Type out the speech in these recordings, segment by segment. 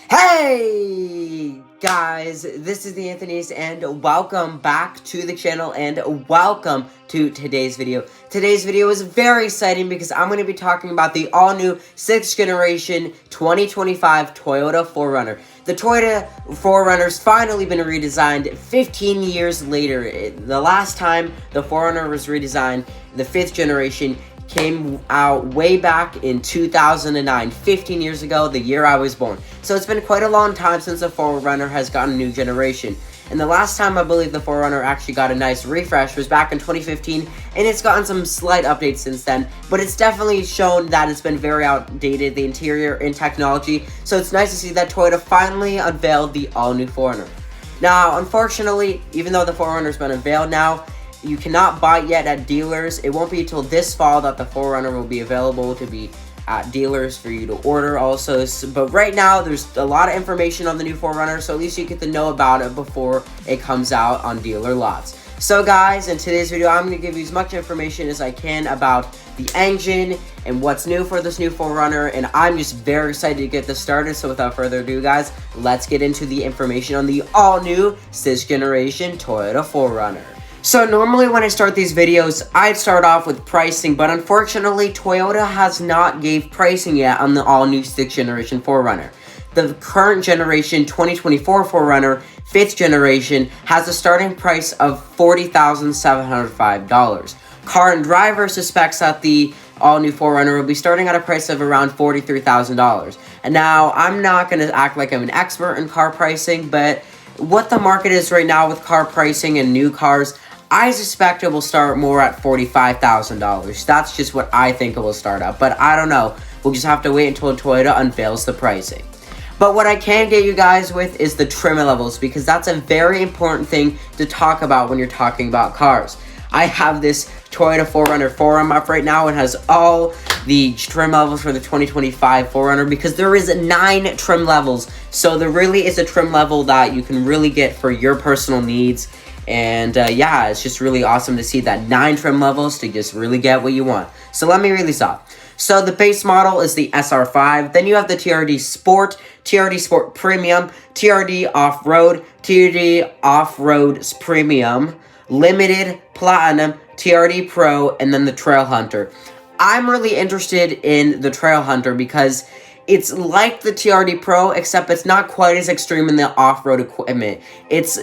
Hey guys, this is the Anthony's and welcome back to the channel and welcome to today's video. Today's video is very exciting because I'm going to be talking about the all-new 6th generation 2025 Toyota 4Runner. The Toyota 4Runner's finally been redesigned 15 years later. The last time the 4Runner was redesigned, the 5th generation, came out way back in 2009, 15 years ago, the year I was born. So it's been quite a long time since the 4Runner has gotten a new generation. And the last time I believe the 4Runner actually got a nice refresh was back in 2015, and it's gotten some slight updates since then, but it's definitely shown that it's been very outdated, the interior and technology, so it's nice to see that Toyota finally unveiled the all-new 4Runner. Now, unfortunately, even though the 4Runner's been unveiled now, you cannot buy it yet at dealers. It won't be until this fall that the 4Runner will be available to be at dealers for you to order also. But right now, there's a lot of information on the new 4Runner, so at least you get to know about it before it comes out on dealer lots. So guys, in today's video, I'm going to give you as much information as I can about the engine and what's new for this new 4Runner, and I'm just very excited to get this started. So without further ado, guys, let's get into the information on the all-new 6th generation Toyota 4Runner. So normally when I start these videos, I'd start off with pricing, but unfortunately Toyota has not gave pricing yet on the all-new 6th generation 4Runner. The current generation 2024 4Runner 5th generation has a starting price of $40,705. Car and Driver suspects that the all-new 4Runner will be starting at a price of around $43,000. And now, I'm not going to act like I'm an expert in car pricing, but what the market is right now with car pricing and new cars, I suspect it will start more at $45,000. That's just what I think it will start at, but I don't know. We'll just have to wait until Toyota unveils the pricing. But what I can get you guys with is the trim levels, because that's a very important thing to talk about when you're talking about cars. I have this Toyota 4Runner forum up right now and has all the trim levels for the 2025 4Runner, because there is 9 trim levels. So there really is a trim level that you can really get for your personal needs. And yeah, it's just really awesome to see that 9 trim levels to just really get what you want. So let me read these off. So the base model is the SR5. Then you have the TRD Sport, TRD Sport Premium, TRD Off-Road, TRD Off-Road Premium, Limited, Platinum, TRD Pro, and then the Trail Hunter. I'm really interested in the Trail Hunter because it's like the TRD Pro, except it's not quite as extreme in the off-road equipment. It's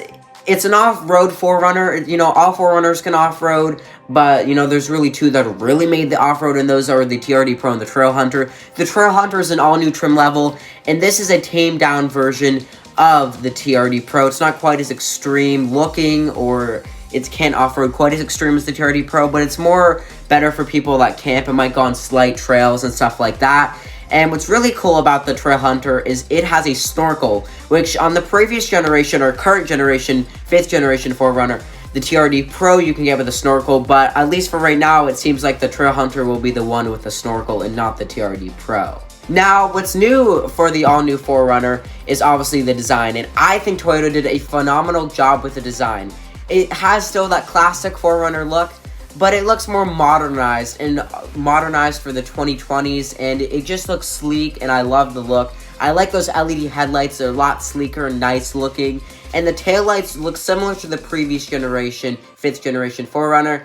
an off-road 4Runner. You know, all 4Runners can off-road, but, you know, there's really 2 that really made the off-road, and those are the TRD Pro and the Trail Hunter. The Trail Hunter is an all-new trim level, and this is a tamed-down version of the TRD Pro. It's not quite as extreme looking, or it can't off-road quite as extreme as the TRD Pro, but it's more better for people that camp and might go on slight trails and stuff like that. And what's really cool about the Trail Hunter is it has a snorkel, which on the previous generation or current generation, 5th generation 4Runner, the TRD Pro you can get with a snorkel, but at least for right now, it seems like the Trail Hunter will be the one with the snorkel and not the TRD Pro. Now, what's new for the all-new 4Runner is obviously the design, and I think Toyota did a phenomenal job with the design. It has still that classic 4Runner look, but it looks more modernized for the 2020s, and it just looks sleek, and I love the look. I like those LED headlights. They're a lot sleeker and nice looking, and the taillights look similar to the previous generation, 5th generation 4Runner,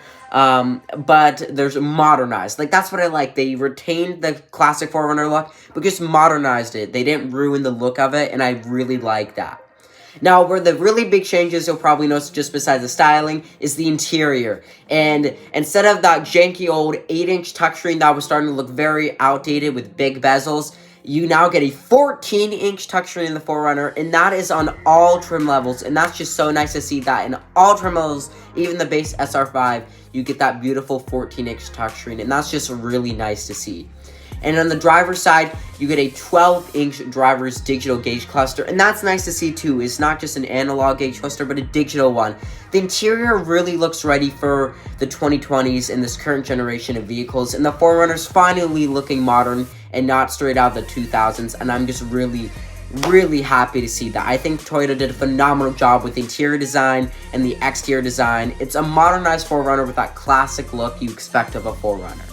but there's modernized. Like, that's what I like. They retained the classic 4Runner look, but just modernized it. They didn't ruin the look of it, and I really like that. Now, where the really big changes you'll probably notice just besides the styling is the interior. And instead of that janky old 8-inch touchscreen that was starting to look very outdated with big bezels, you now get a 14-inch touchscreen in the 4Runner, and that is on all trim levels. And that's just so nice to see that in all trim levels, even the base SR5, you get that beautiful 14-inch touchscreen, and that's just really nice to see. And on the driver's side, you get a 12-inch driver's digital gauge cluster, and that's nice to see too. It's not just an analog gauge cluster, but a digital one. The interior really looks ready for the 2020s and this current generation of vehicles, and the 4Runner's finally looking modern and not straight out of the 2000s, and I'm just really happy to see that. I think Toyota did a phenomenal job with the interior design and the exterior design. It's a modernized 4Runner with that classic look you expect of a 4Runner.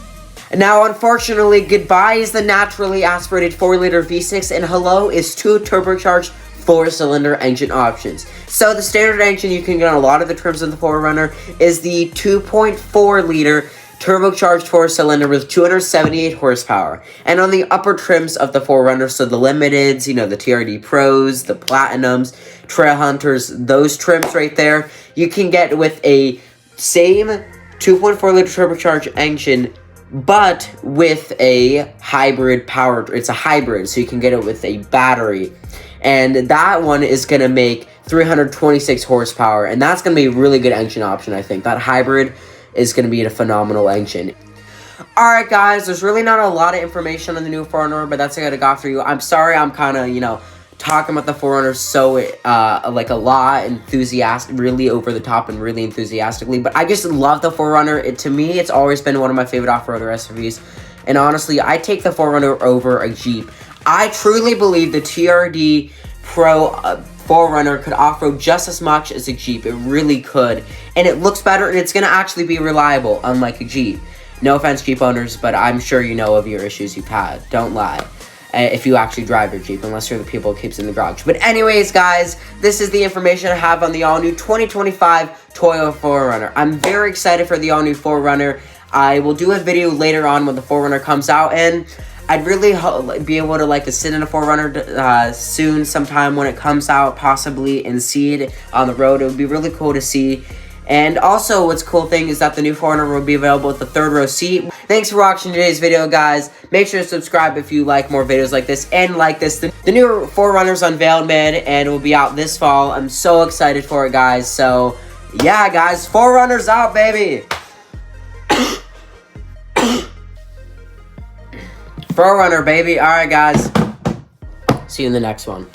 Now, unfortunately, goodbye is the naturally aspirated 4-liter V6, and hello is 2 turbocharged 4-cylinder engine options. So the standard engine you can get on a lot of the trims of the 4Runner is the 2.4-liter turbocharged 4-cylinder with 278 horsepower. And on the upper trims of the 4Runner, so the Limiteds, you know, the TRD Pros, the Platinums, Trail Hunters, those trims right there, you can get with a same 2.4-liter turbocharged engine, but with a hybrid power. It's a hybrid, so you can get it with a battery. And that one is going to make 326 horsepower, and that's going to be a really good engine option, I think. That hybrid is going to be a phenomenal engine. Alright guys, there's really not a lot of information on the new 4Runner, but that's what I got for you. I'm sorry I'm kind of, you know, talking about the 4Runner so, like a lot, really over the top and really enthusiastically, but I just love the 4Runner. To me, it's always been one of my favorite off-roader SUVs, and honestly, I take the 4Runner over a Jeep. I truly believe the TRD Pro 4Runner could off-road just as much as a Jeep. It really could, and it looks better, and it's going to actually be reliable, unlike a Jeep. No offense, Jeep owners, but I'm sure you know of your issues you've had. Don't lie. If you actually drive your Jeep, unless you're the people who keeps in the garage. But anyways, guys, this is the information I have on the all-new 2025 Toyota 4Runner. I'm very excited for the all-new 4Runner. I will do a video later on when the 4Runner comes out, and I'd really be able to sit in a 4Runner soon, sometime when it comes out, possibly, and see it on the road. It would be really cool to see. And also, what's cool thing is that the new 4Runner will be available with the 3rd row seat. Thanks for watching today's video, guys. Make sure to subscribe if you like more videos like this. And like this, the new 4Runner's unveiled, man, and it will be out this fall. I'm so excited for it, guys. So, yeah, guys, 4Runner's out, baby. 4Runner, baby. All right, guys. See you in the next one.